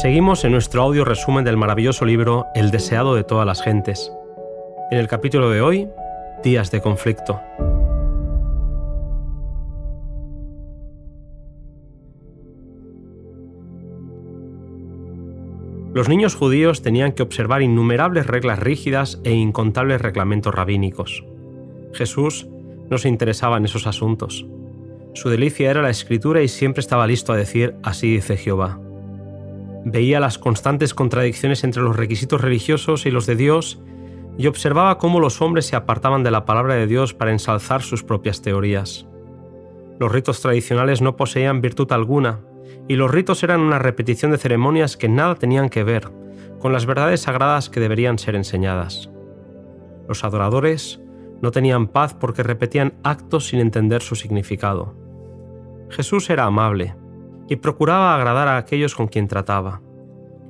Seguimos en nuestro audio resumen del maravilloso libro El deseado de todas las gentes. En el capítulo de hoy, días de conflicto. Los niños judíos tenían que observar innumerables reglas rígidas e incontables reglamentos rabínicos. Jesús no se interesaba en esos asuntos. Su delicia era la Escritura y siempre estaba listo a decir: así dice Jehová. Veía las constantes contradicciones entre los requisitos religiosos y los de Dios y observaba cómo los hombres se apartaban de la palabra de Dios para ensalzar sus propias teorías. Los ritos tradicionales no poseían virtud alguna, y los ritos eran una repetición de ceremonias que nada tenían que ver con las verdades sagradas que deberían ser enseñadas. Los adoradores no tenían paz porque repetían actos sin entender su significado. Jesús era amable y procuraba agradar a aquellos con quien trataba.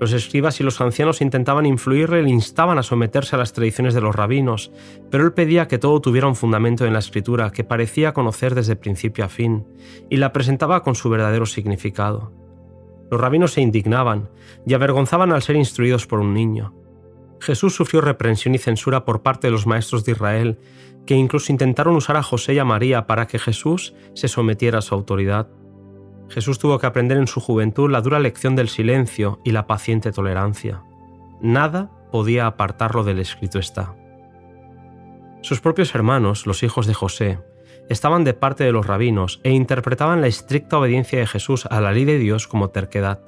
Los escribas y los ancianos intentaban influirle y le instaban a someterse a las tradiciones de los rabinos, pero él pedía que todo tuviera un fundamento en la Escritura que parecía conocer desde principio a fin, y la presentaba con su verdadero significado. Los rabinos se indignaban y avergonzaban al ser instruidos por un niño. Jesús sufrió reprensión y censura por parte de los maestros de Israel, que incluso intentaron usar a José y a María para que Jesús se sometiera a su autoridad. Jesús tuvo que aprender en su juventud la dura lección del silencio y la paciente tolerancia. Nada podía apartarlo del escrito está. Sus propios hermanos, los hijos de José, estaban de parte de los rabinos e interpretaban la estricta obediencia de Jesús a la ley de Dios como terquedad.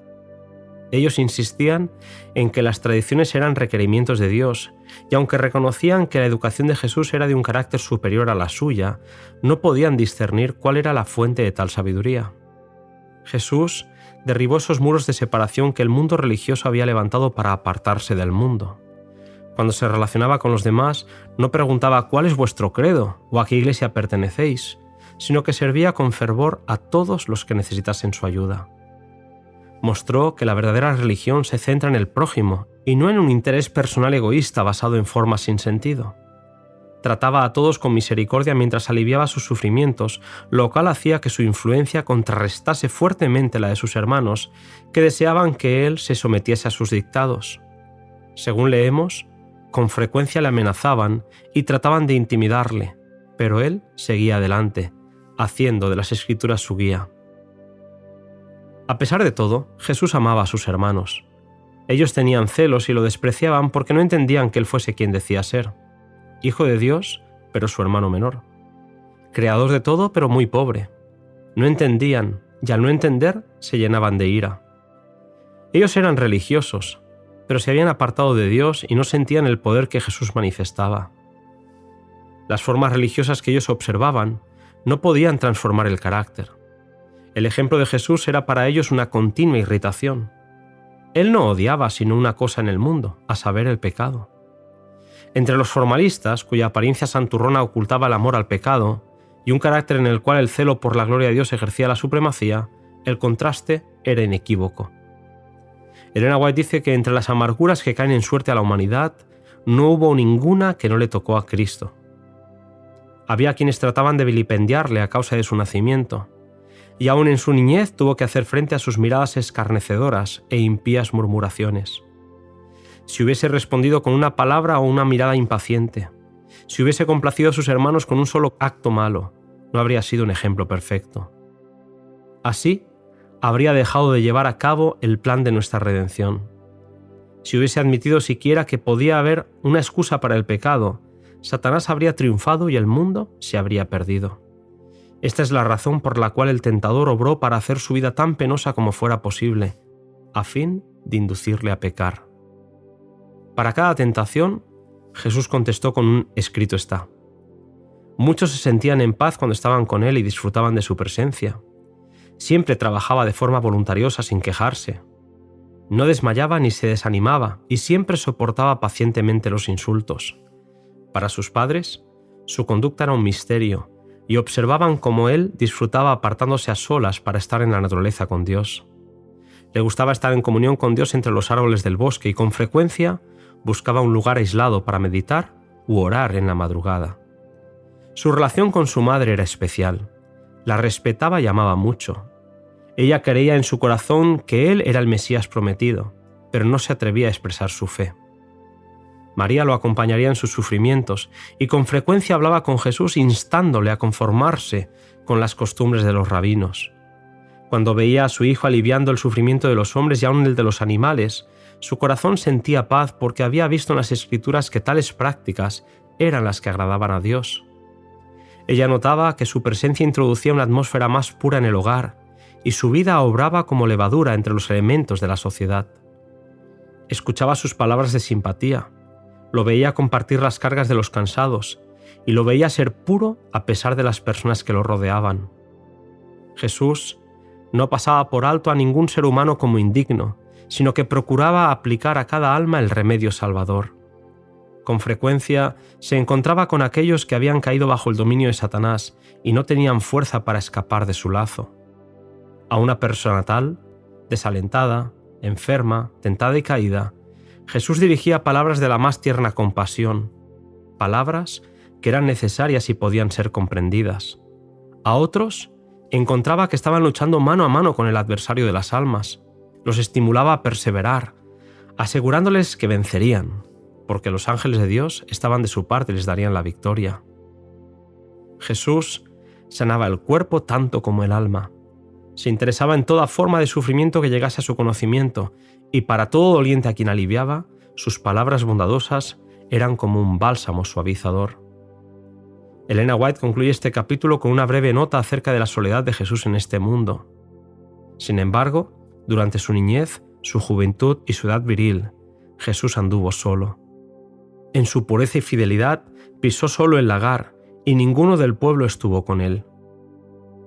Ellos insistían en que las tradiciones eran requerimientos de Dios, y aunque reconocían que la educación de Jesús era de un carácter superior a la suya, no podían discernir cuál era la fuente de tal sabiduría. Jesús derribó esos muros de separación que el mundo religioso había levantado para apartarse del mundo. Cuando se relacionaba con los demás, no preguntaba ¿cuál es vuestro credo? ¿O a qué iglesia pertenecéis?, sino que servía con fervor a todos los que necesitasen su ayuda. Mostró que la verdadera religión se centra en el prójimo y no en un interés personal egoísta basado en formas sin sentido. Trataba a todos con misericordia mientras aliviaba sus sufrimientos, lo cual hacía que su influencia contrarrestase fuertemente la de sus hermanos, que deseaban que él se sometiese a sus dictados. Según leemos, con frecuencia le amenazaban y trataban de intimidarle, pero él seguía adelante, haciendo de las Escrituras su guía. A pesar de todo, Jesús amaba a sus hermanos. Ellos tenían celos y lo despreciaban porque no entendían que él fuese quien decía ser. Hijo de Dios, pero su hermano menor. Creador de todo, pero muy pobre. No entendían, y al no entender, se llenaban de ira. Ellos eran religiosos, pero se habían apartado de Dios y no sentían el poder que Jesús manifestaba. Las formas religiosas que ellos observaban no podían transformar el carácter. El ejemplo de Jesús era para ellos una continua irritación. Él no odiaba sino una cosa en el mundo, a saber, el pecado. Entre los formalistas, cuya apariencia santurrona ocultaba el amor al pecado, y un carácter en el cual el celo por la gloria de Dios ejercía la supremacía, el contraste era inequívoco. Elena White dice que entre las amarguras que caen en suerte a la humanidad, no hubo ninguna que no le tocó a Cristo. Había quienes trataban de vilipendiarle a causa de su nacimiento, y aún en su niñez tuvo que hacer frente a sus miradas escarnecedoras e impías murmuraciones. Si hubiese respondido con una palabra o una mirada impaciente, si hubiese complacido a sus hermanos con un solo acto malo, no habría sido un ejemplo perfecto. Así, habría dejado de llevar a cabo el plan de nuestra redención. Si hubiese admitido siquiera que podía haber una excusa para el pecado, Satanás habría triunfado y el mundo se habría perdido. Esta es la razón por la cual el tentador obró para hacer su vida tan penosa como fuera posible, a fin de inducirle a pecar. Para cada tentación, Jesús contestó con un escrito está. Muchos se sentían en paz cuando estaban con él y disfrutaban de su presencia. Siempre trabajaba de forma voluntariosa sin quejarse. No desmayaba ni se desanimaba y siempre soportaba pacientemente los insultos. Para sus padres, su conducta era un misterio y observaban cómo él disfrutaba apartándose a solas para estar en la naturaleza con Dios. Le gustaba estar en comunión con Dios entre los árboles del bosque y con frecuencia buscaba un lugar aislado para meditar u orar en la madrugada. Su relación con su madre era especial. La respetaba y amaba mucho. Ella creía en su corazón que él era el Mesías prometido, pero no se atrevía a expresar su fe. María lo acompañaría en sus sufrimientos y con frecuencia hablaba con Jesús instándole a conformarse con las costumbres de los rabinos. Cuando veía a su hijo aliviando el sufrimiento de los hombres y aún el de los animales, su corazón sentía paz porque había visto en las Escrituras que tales prácticas eran las que agradaban a Dios. Ella notaba que su presencia introducía una atmósfera más pura en el hogar y su vida obraba como levadura entre los elementos de la sociedad. Escuchaba sus palabras de simpatía, lo veía compartir las cargas de los cansados y lo veía ser puro a pesar de las personas que lo rodeaban. Jesús no pasaba por alto a ningún ser humano como indigno, sino que procuraba aplicar a cada alma el remedio salvador. Con frecuencia se encontraba con aquellos que habían caído bajo el dominio de Satanás y no tenían fuerza para escapar de su lazo. A una persona tal, desalentada, enferma, tentada y caída, Jesús dirigía palabras de la más tierna compasión, palabras que eran necesarias y podían ser comprendidas. A otros encontraba que estaban luchando mano a mano con el adversario de las almas. Los estimulaba a perseverar, asegurándoles que vencerían, porque los ángeles de Dios estaban de su parte y les darían la victoria. Jesús sanaba el cuerpo tanto como el alma. Se interesaba en toda forma de sufrimiento que llegase a su conocimiento, y para todo doliente a quien aliviaba, sus palabras bondadosas eran como un bálsamo suavizador. Elena White concluye este capítulo con una breve nota acerca de la soledad de Jesús en este mundo. Sin embargo, durante su niñez, su juventud y su edad viril, Jesús anduvo solo. En su pureza y fidelidad pisó solo el lagar y ninguno del pueblo estuvo con él.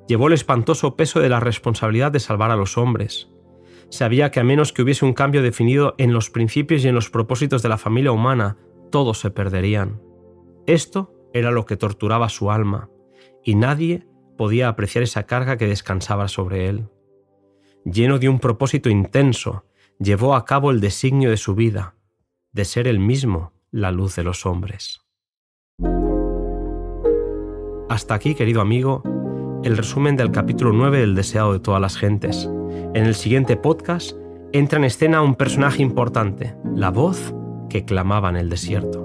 Llevó el espantoso peso de la responsabilidad de salvar a los hombres. Sabía que a menos que hubiese un cambio definido en los principios y en los propósitos de la familia humana, todos se perderían. Esto era lo que torturaba su alma, y nadie podía apreciar esa carga que descansaba sobre él. Lleno de un propósito intenso, llevó a cabo el designio de su vida, de ser él mismo la luz de los hombres. Hasta aquí, querido amigo, el resumen del capítulo 9 del Deseado de todas las gentes. En el siguiente podcast entra en escena un personaje importante, la voz que clamaba en el desierto.